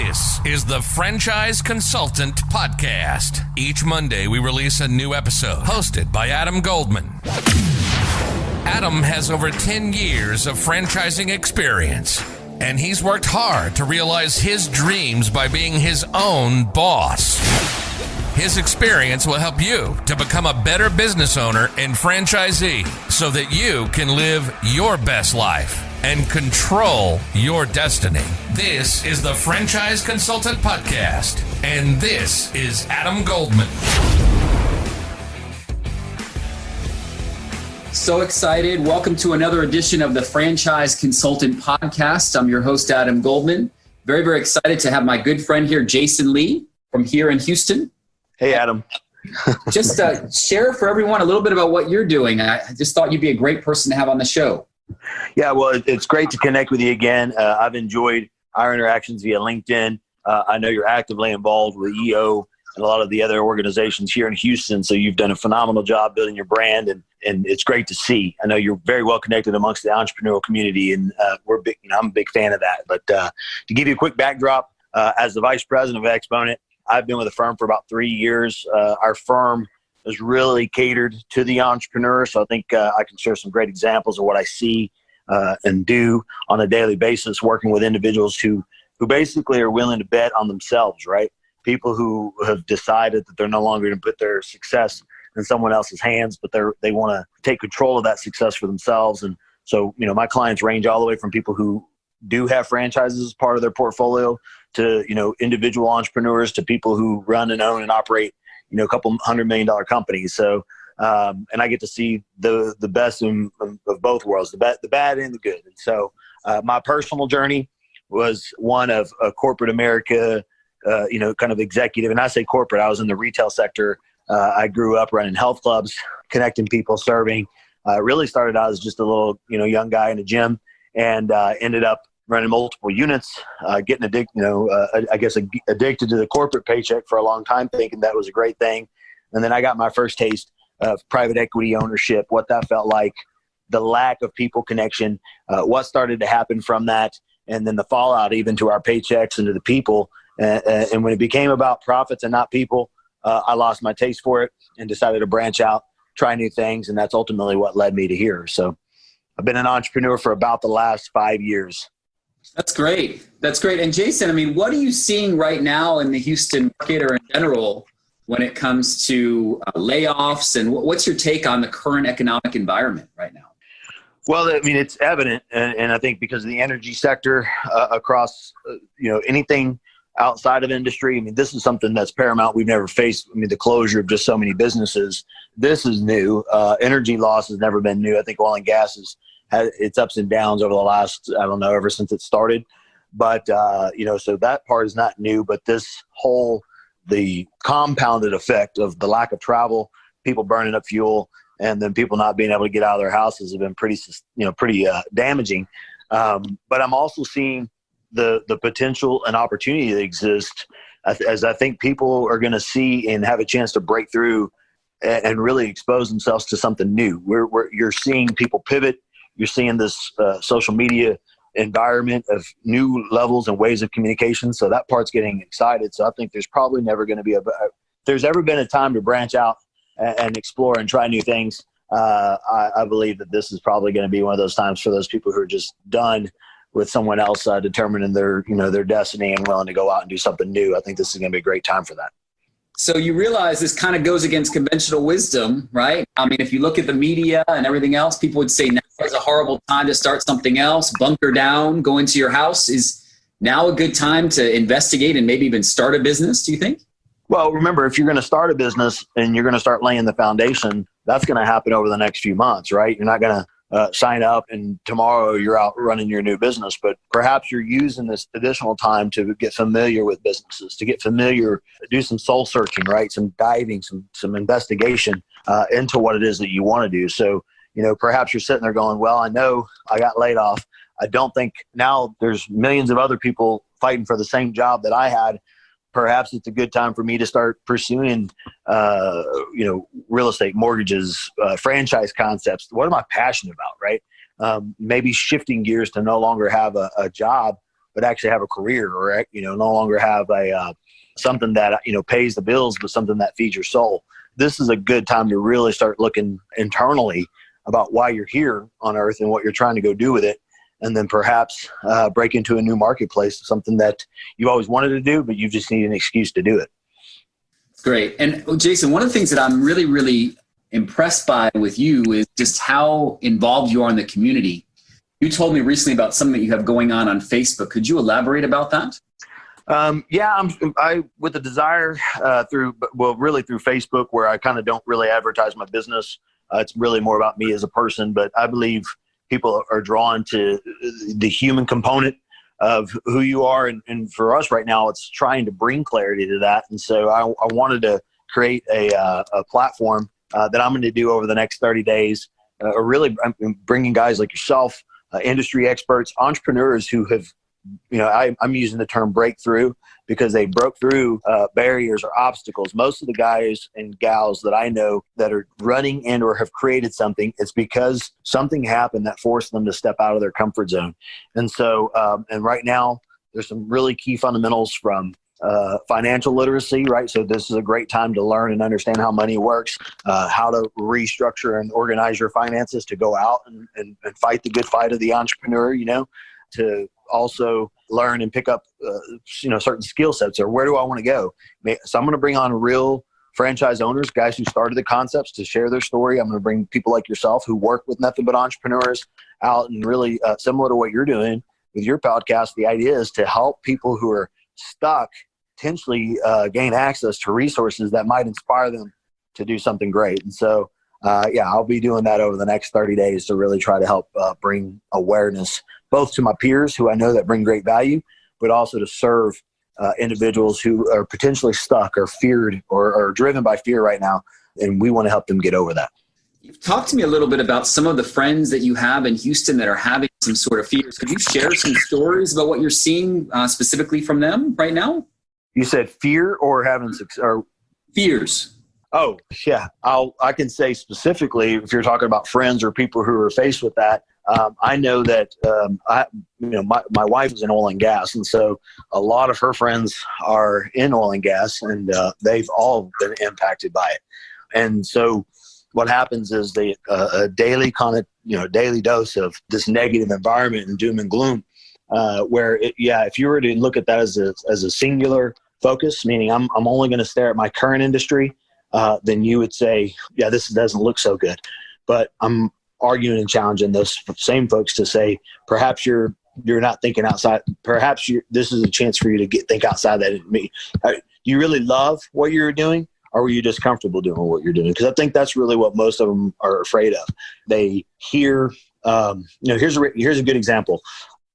This is the Franchise Consultant Podcast. Each Monday, we release a new episode hosted by Adam Goldman. Adam has over 10 years of franchising experience, and he's worked hard to realize his dreams by being his own boss. His experience will help you to become a better business owner and franchisee so that you can live your best life and control your destiny. This is the Franchise Consultant Podcast, and this is Adam Goldman. So excited. Welcome to another edition of the Franchise Consultant Podcast. I'm your host, Adam Goldman. Very, very excited to have my good friend here, Jason Lee, from here in Houston. Hey, Adam. Just share for everyone a little bit about what you're doing. I just thought you'd be a great person to have on the show. Yeah, well, it's great to connect with you again. I've enjoyed our interactions via LinkedIn. I know you're actively involved with EO and a lot of the other organizations here in Houston. So you've done a phenomenal job building your brand, and it's great to see. I know you're very well connected amongst the entrepreneurial community, and we're big. I'm a big fan of that. But to give you a quick backdrop, as the vice president of Exponent, I've been with the firm for about 3 years. Our firm is really catered to the entrepreneur. So I think I can share some great examples of what I see and do on a daily basis, working with individuals who basically are willing to bet on themselves, right? People who have decided that they're no longer going to put their success in someone else's hands, but they want to take control of that success for themselves. And so, my clients range all the way from people who do have franchises as part of their portfolio to, individual entrepreneurs, to people who run and own and operate, a couple $100 million companies. So, and I get to see the best of both worlds, the bad and the good. And so my personal journey was one of corporate America, kind of executive. And I say corporate, I was in the retail sector. I grew up running health clubs, connecting people, serving. Really started out as just a little, young guy in a gym, and ended up running multiple units, getting addicted to the corporate paycheck for a long time, thinking that was a great thing. And then I got my first taste of private equity ownership, what that felt like, the lack of people connection, what started to happen from that, and then the fallout even to our paychecks and to the people. And when it became about profits and not people, I lost my taste for it and decided to branch out, try new things. And that's ultimately what led me to here. So I've been an entrepreneur for about the last 5 years. That's great. That's great. And Jason, what are you seeing right now in the Houston market or in general when it comes to layoffs? And what's your take on the current economic environment right now? Well, it's evident. And I think because of the energy sector across, anything outside of industry, this is something that's paramount. We've never faced, the closure of just so many businesses. This is new. Energy loss has never been new. I think oil and gas has had its ups and downs over the last, ever since it started. But, so that part is not new. But the compounded effect of the lack of travel, people burning up fuel, and then people not being able to get out of their houses have been pretty damaging. But I'm also seeing the potential and opportunity that exists as I think people are going to see and have a chance to break through and really expose themselves to something new. You're seeing people pivot. You're seeing this social media environment of new levels and ways of communication. So that part's getting excited. So I think there's probably never going to be if there's ever been a time to branch out and explore and try new things. I believe that this is probably going to be one of those times for those people who are just done with someone else determining their destiny and willing to go out and do something new. I think this is going to be a great time for that. So you realize this kind of goes against conventional wisdom, right? If you look at the media and everything else, people would say now is a horrible time to start something else, bunker down, go into your house. Is now a good time to investigate and maybe even start a business, do you think? Well, remember, if you're going to start a business and you're going to start laying the foundation, that's going to happen over the next few months, right? You're not going to sign up and tomorrow you're out running your new business, but perhaps you're using this additional time to get familiar with businesses, to get familiar, do some soul searching, right? Some diving, some investigation into what it is that you want to do. So, perhaps you're sitting there going, well, I know I got laid off. I don't think now there's millions of other people fighting for the same job that I had. Perhaps it's a good time for me to start pursuing, real estate, mortgages, franchise concepts. What am I passionate about, right? Maybe shifting gears to no longer have a job, but actually have a career, or, no longer have a something that, pays the bills, but something that feeds your soul. This is a good time to really start looking internally about why you're here on earth and what you're trying to go do with it. And then perhaps break into a new marketplace, something that you always wanted to do, but you just need an excuse to do it. Great. And Jason, one of the things that I'm really, really impressed by with you is just how involved you are in the community. You told me recently about something that you have going on Facebook. Could you elaborate about that? I with the desire through Facebook, where I kind of don't really advertise my business. It's really more about me as a person, but I believe people are drawn to the human component of who you are. And for us right now, it's trying to bring clarity to that. And so I wanted to create a platform that I'm going to do over the next 30 days, really bringing guys like yourself, industry experts, entrepreneurs who have, I'm using the term breakthrough because they broke through barriers or obstacles. Most of the guys and gals that I know that are running and or have created something, it's because something happened that forced them to step out of their comfort zone. And so, and right now, there's some really key fundamentals from financial literacy, right? So this is a great time to learn and understand how money works, how to restructure and organize your finances to go out and fight the good fight of the entrepreneur, to also learn and pick up, certain skill sets, or where do I want to go? So I'm going to bring on real franchise owners, guys who started the concepts, to share their story. I'm going to bring people like yourself who work with nothing but entrepreneurs out, and really similar to what you're doing with your podcast. The idea is to help people who are stuck potentially gain access to resources that might inspire them to do something great. And so, I'll be doing that over the next 30 days to really try to help bring awareness both to my peers who I know that bring great value, but also to serve individuals who are potentially stuck or feared or driven by fear right now. And we want to help them get over that. Talk to me a little bit about some of the friends that you have in Houston that are having some sort of fears. Could you share some stories about what you're seeing specifically from them right now? You said fear or having success? Or fears. Oh, yeah. I can say specifically, if you're talking about friends or people who are faced with that, I know that my wife is in oil and gas, and so a lot of her friends are in oil and gas, and they've all been impacted by it. And so what happens is a daily daily dose of this negative environment and doom and gloom, where if you were to look at that as a singular focus, meaning I'm only going to stare at my current industry, then you would say, this doesn't look so good. But I'm arguing and challenging those same folks to say, perhaps you're not thinking outside. Perhaps this is a chance for you to think outside that. Do you really love what you're doing, or were you just comfortable doing what you're doing? Because I think that's really what most of them are afraid of. They hear, here's a good example.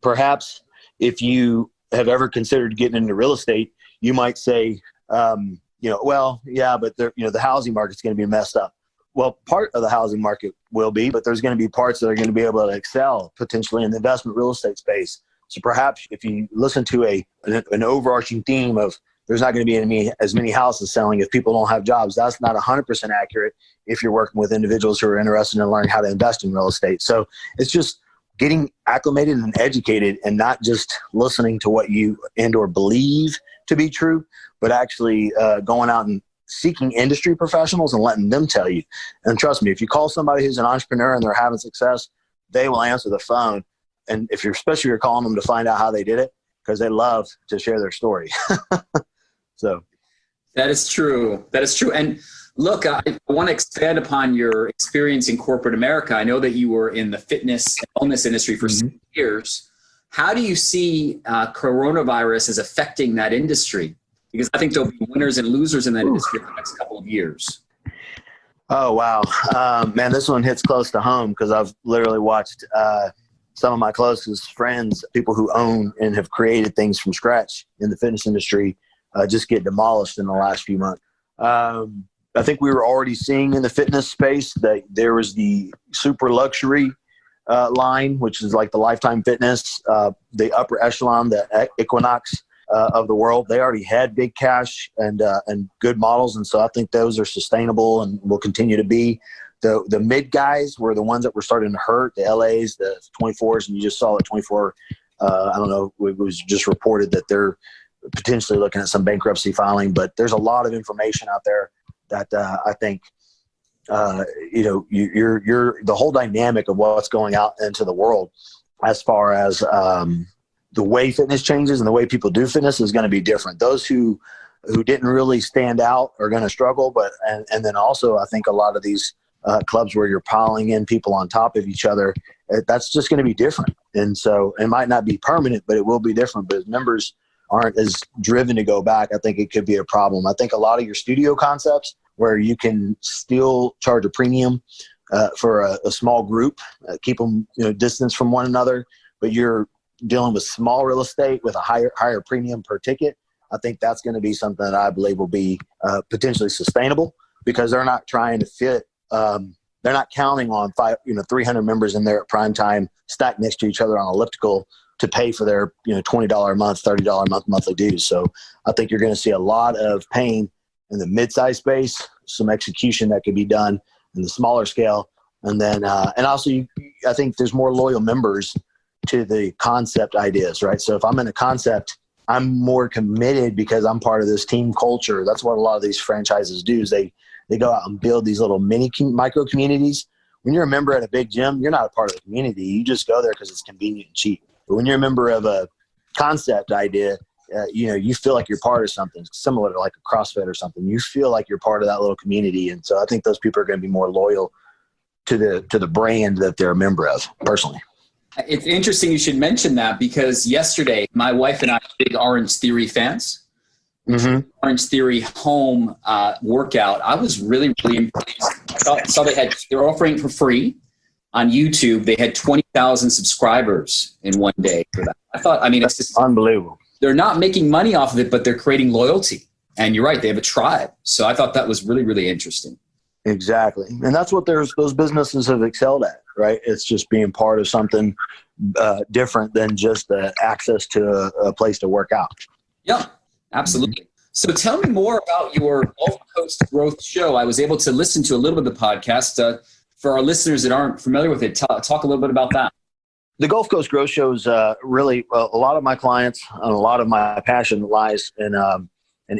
Perhaps if you have ever considered getting into real estate, you might say, but the housing market's going to be messed up. Well, part of the housing market will be, but there's going to be parts that are going to be able to excel potentially in the investment real estate space. So perhaps if you listen to an overarching theme of there's not going to be as many houses selling if people don't have jobs, that's not 100% accurate if you're working with individuals who are interested in learning how to invest in real estate. So it's just getting acclimated and educated, and not just listening to what you and or believe to be true, but actually going out and seeking industry professionals and letting them tell you. And trust me, if you call somebody who's an entrepreneur and they're having success, they will answer the phone. And especially if you're calling them to find out how they did it, because they love to share their story. So that is true. And look, I want to expand upon your experience in corporate America. I know that you were in the fitness and wellness industry for 6 years. How do you see coronavirus as affecting that industry? Because I think there'll be winners and losers in that industry for the next couple of years. Oh, wow. Man, this one hits close to home because I've literally watched some of my closest friends, people who own and have created things from scratch in the fitness industry, just get demolished in the last few months. I think we were already seeing in the fitness space that there was the super luxury line, which is like the Lifetime Fitness, the upper echelon, the Equinox of the world. They already had big cash and good models, and so I think those are sustainable and will continue to be. The mid guys were the ones that were starting to hurt, the LAs, the 24s, and you just saw the 24 I don't know, it was just reported that they're potentially looking at some bankruptcy filing, but there's a lot of information out there that I think, you're the whole dynamic of what's going out into the world as far as the way fitness changes and the way people do fitness is going to be different. Those who didn't really stand out are going to struggle, and then also I think a lot of these clubs where you're piling in people on top of each other, that's just going to be different. And so it might not be permanent, but it will be different. But if members aren't as driven to go back, I think it could be a problem. I think a lot of your studio concepts where you can still charge a premium for a small group, keep them distance from one another, but you're dealing with small real estate with a higher premium per ticket. I think that's going to be something that I believe will be potentially sustainable, because they're not trying to fit. They're not counting on 300 members in there at prime time stacked next to each other on elliptical to pay for their $20 a month, $30 a month monthly dues. So I think you're going to see a lot of pain in the mid-size space, some execution that could be done in the smaller scale, and then and also I think there's more loyal members to the concept ideas, right? So if I'm in a concept, I'm more committed because I'm part of this team culture. That's what a lot of these franchises do, is they go out and build these little micro communities. When you're a member at a big gym, you're not a part of the community. You just go there because it's convenient and cheap. But when you're a member of a concept idea, you feel like you're part of something similar to like a CrossFit or something. You feel like you're part of that little community. And so I think those people are going to be more loyal to the brand that they're a member of, personally. It's interesting you should mention that, because yesterday my wife and I are big Orange Theory fans. Mm-hmm. Orange Theory home workout. I was really, really impressed. I saw they're offering it for free on YouTube. They had 20,000 subscribers in one day for that. I thought, it's just unbelievable. They're not making money off of it, but they're creating loyalty. And you're right, they have a tribe. So I thought that was really, really interesting. Exactly. And that's what those businesses have excelled at, right? It's just being part of something different than just access to a place to work out. Yeah, absolutely. Mm-hmm. So tell me more about your Gulf Coast Growth Show. I was able to listen to a little bit of the podcast. For our listeners that aren't familiar with it, talk a little bit about that. The Gulf Coast Growth Show is really a lot of my clients and a lot of my passion lies in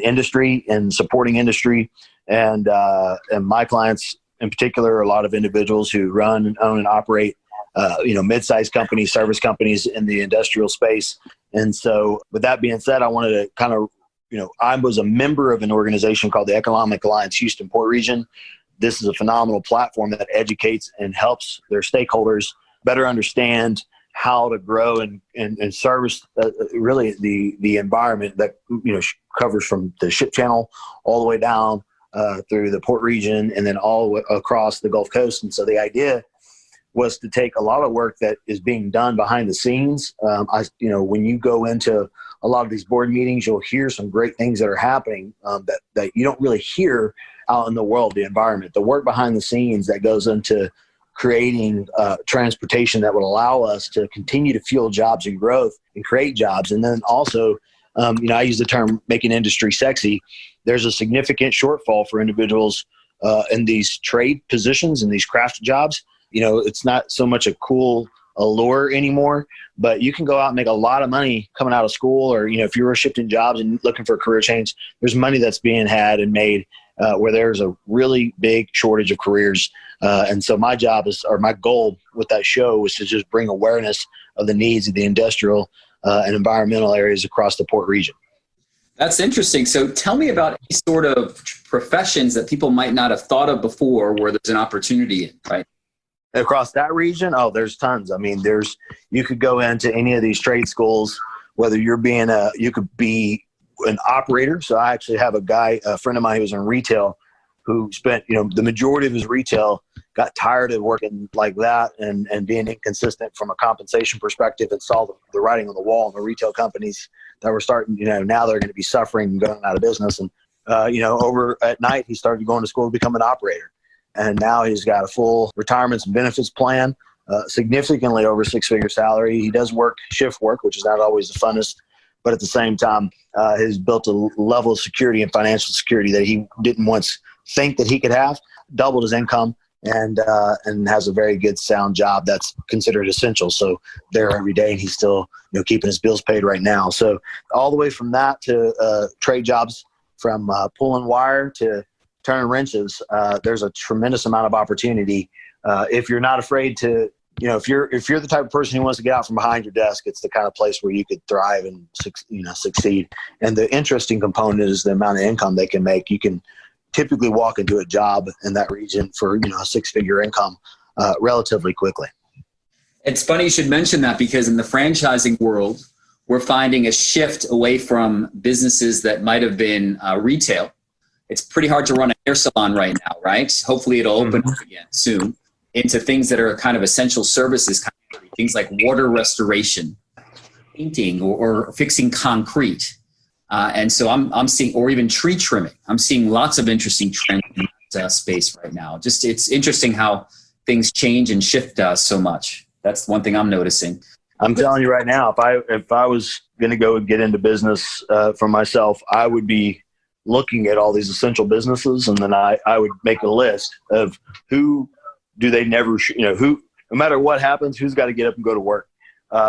industry and supporting industry. And my clients in particular are a lot of individuals who run and own and operate, mid-sized companies, service companies in the industrial space. And so with that being said, I wanted to kind of, I was a member of an organization called the Economic Alliance Houston Port Region. This is a phenomenal platform that educates and helps their stakeholders better understand how to grow and service really the environment that, covers from the ship channel all the way down through the port region and then all across the Gulf Coast. And so the idea was to take a lot of work that is being done behind the scenes. When you go into a lot of these board meetings, you'll hear some great things that are happening that you don't really hear out in the world, the environment, the work behind the scenes that goes into creating transportation that will allow us to continue to fuel jobs and growth and create jobs. And then also, I use the term making industry sexy. There's a significant shortfall for individuals in these trade positions and these craft jobs. It's not so much a cool allure anymore, but you can go out and make a lot of money coming out of school, or, if you were shifting jobs and looking for a career change, there's money that's being had and made where there's a really big shortage of careers. And so my goal with that show was to just bring awareness of the needs of the industrial and environmental areas across the port region. That's interesting. So tell me about any sort of professions that people might not have thought of before where there's an opportunity in, right? Across that region? Oh, there's tons. You could go into any of these trade schools, whether you could be an operator. So I actually have a friend of mine who was in retail who spent, the majority of his retail, got tired of working like that and being inconsistent from a compensation perspective, and saw the writing on the wall in the retail companies that were starting, now they're going to be suffering and going out of business. And, over at night, he started going to school to become an operator. And now he's got a full retirements and benefits plan, significantly over six-figure salary. He does shift work, which is not always the funnest, but at the same time, has built a level of security and financial security that he didn't once think that he could have, doubled his income, and has a very good sound job that's considered essential. So there every day, and he's still keeping his bills paid right now. So all the way from that to trade jobs, from pulling wire to turning wrenches, there's a tremendous amount of opportunity if you're not afraid to. If you're the type of person who wants to get out from behind your desk, it's the kind of place where you could thrive and succeed. And the interesting component is the amount of income they can make. You can typically walk into a job in that region for a 6-figure income relatively quickly. It's funny you should mention that, because in the franchising world, we're finding a shift away from businesses that might have been retail. It's pretty hard to run a hair salon right now, right? Hopefully it'll open up again soon, into things that are kind of essential services, things like water restoration, painting, or fixing concrete. And so I'm seeing, or even tree trimming. I'm seeing lots of interesting trends in that space right now. Just, it's interesting how things change and shift so much. That's one thing I'm noticing. I'm telling you right now, if I was going to go and get into business for myself, I would be looking at all these essential businesses, and then I would make a list of who do they never, who, no matter what happens, who's got to get up and go to work,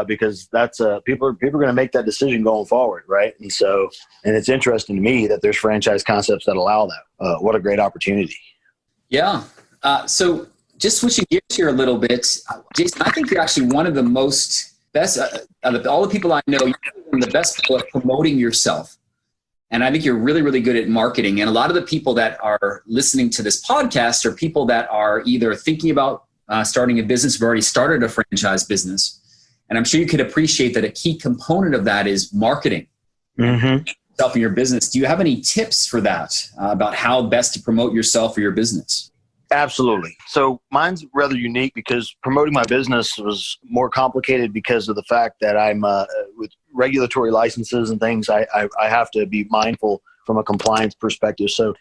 because that's people are going to make that decision going forward, right? And so, and it's interesting to me that there's franchise concepts that allow that. What a great opportunity! Yeah. So just switching gears here a little bit, Jason, I think you're actually one of the best out of all the people I know. You're one of the best people at promoting yourself. And I think you're really, really good at marketing. And a lot of the people that are listening to this podcast are people that are either thinking about starting a business, have already started a franchise business. And I'm sure you could appreciate that a key component of that is marketing. Yourself and your business. Do you have any tips for that about how best to promote yourself or your business? Absolutely. So mine's rather unique because promoting my business was more complicated because of the fact that I'm with regulatory licenses and things. I have to be mindful from a compliance perspective. So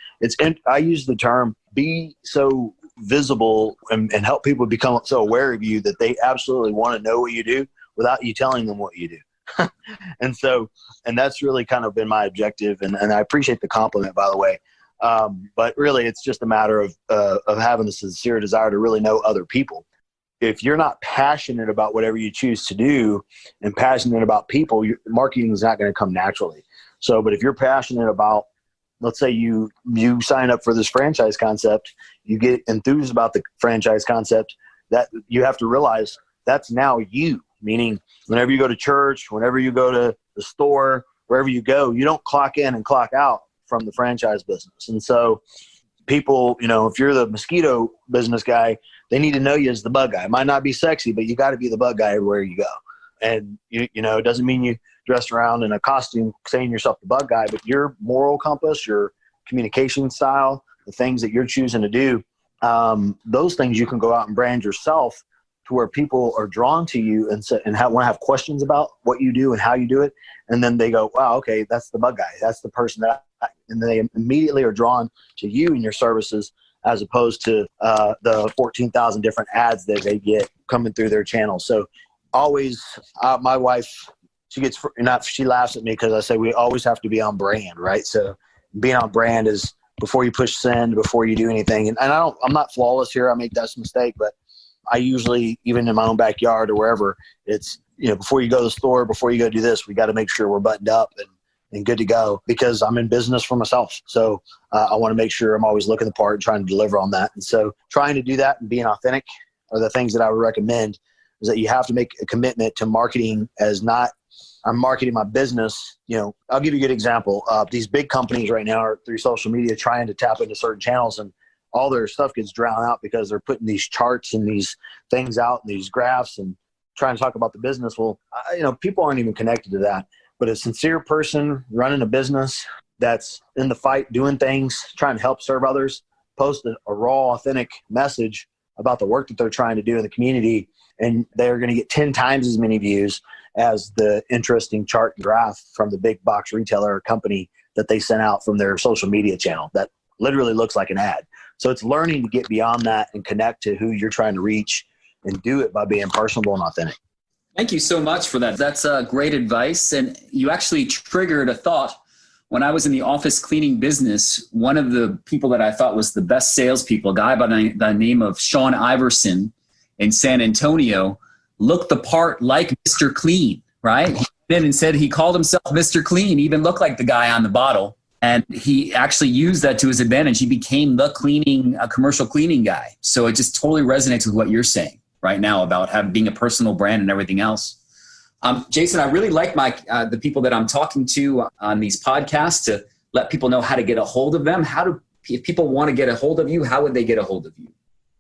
I use the term be so visible and help people become so aware of you that they absolutely want to know what you do without you telling them what you do. and that's really kind of been my objective. And I appreciate the compliment, by the way. But really, it's just a matter of having a sincere desire to really know other people. If you're not passionate about whatever you choose to do and passionate about people, marketing is not going to come naturally. So, but if you're passionate about, let's say you sign up for this franchise concept, you get enthused about the franchise concept, that you have to realize that's now you. Meaning, whenever you go to church, whenever you go to the store, wherever you go, you don't clock in and clock out from the franchise business. And so people, if you're the mosquito business guy, they need to know you as the bug guy. It might not be sexy, but you got to be the bug guy everywhere you go. And it doesn't mean you dress around in a costume saying yourself the bug guy, but your moral compass, your communication style, the things that you're choosing to do, those things you can go out and brand yourself to where people are drawn to you and want to have questions about what you do and how you do it. And then they go, wow, okay, that's the bug guy. That's the person and they immediately are drawn to you and your services, as opposed to the 14,000 different ads that they get coming through their channel. So always, my wife, she laughs at me because I say we always have to be on brand, right? So being on brand is before you push send, before you do anything. And I'm not flawless here. I make that mistake, but I usually, even in my own backyard or wherever, it's, before you go to the store, before you go do this, we got to make sure we're buttoned up and good to go, because I'm in business for myself. So I want to make sure I'm always looking the part and trying to deliver on that. And so trying to do that and being authentic are the things that I would recommend, is that you have to make a commitment to marketing as not, I'm marketing my business. I'll give you a good example. These big companies right now are through social media trying to tap into certain channels, and all their stuff gets drowned out because they're putting these charts and these things out and these graphs and trying to talk about the business. Well, people aren't even connected to that. But a sincere person running a business that's in the fight, doing things, trying to help serve others, post a raw, authentic message about the work that they're trying to do in the community, and they're going to get 10 times as many views as the interesting chart and graph from the big box retailer or company that they sent out from their social media channel that literally looks like an ad. So it's learning to get beyond that and connect to who you're trying to reach, and do it by being personable and authentic. Thank you so much for that. That's great advice. And you actually triggered a thought when I was in the office cleaning business, one of the people that I thought was the best salespeople, a guy by the name of Sean Iverson in San Antonio, looked the part like Mr. Clean, right? He did and said he called himself Mr. Clean, even looked like the guy on the bottle. And he actually used that to his advantage. He became the commercial cleaning guy. So it just totally resonates with what you're saying right now about being a personal brand and everything else. Jason, I really like the people that I'm talking to on these podcasts to let people know how to get a hold of them. If people want to get a hold of you, how would they get a hold of you?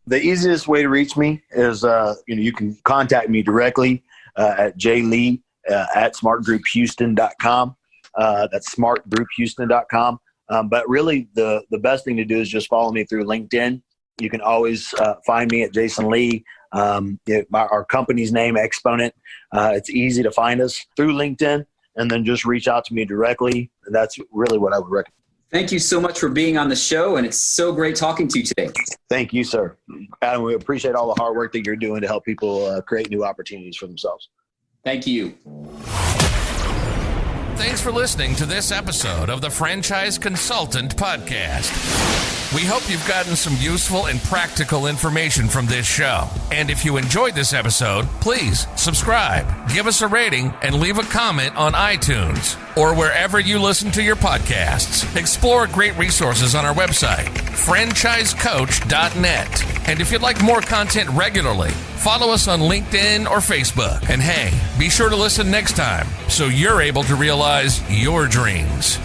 The easiest way to reach me is, you can contact me directly at jlee at smartgrouphouston.com. That's smartgrouphouston.com. But really the best thing to do is just follow me through LinkedIn. You can always find me at Jason Lee. Our company's name, Exponent. It's easy to find us through LinkedIn, and then just reach out to me directly. That's really what I would recommend. Thank you so much for being on the show, and it's so great talking to you today. Thank you, sir. Adam, we appreciate all the hard work that you're doing to help people create new opportunities for themselves. Thank you. Thanks for listening to this episode of the Franchise Consultant Podcast. We hope you've gotten some useful and practical information from this show. And if you enjoyed this episode, please subscribe, give us a rating, and leave a comment on iTunes or wherever you listen to your podcasts. Explore great resources on our website, FranchiseCoach.net. And if you'd like more content regularly, follow us on LinkedIn or Facebook. And hey, be sure to listen next time so you're able to realize your dreams.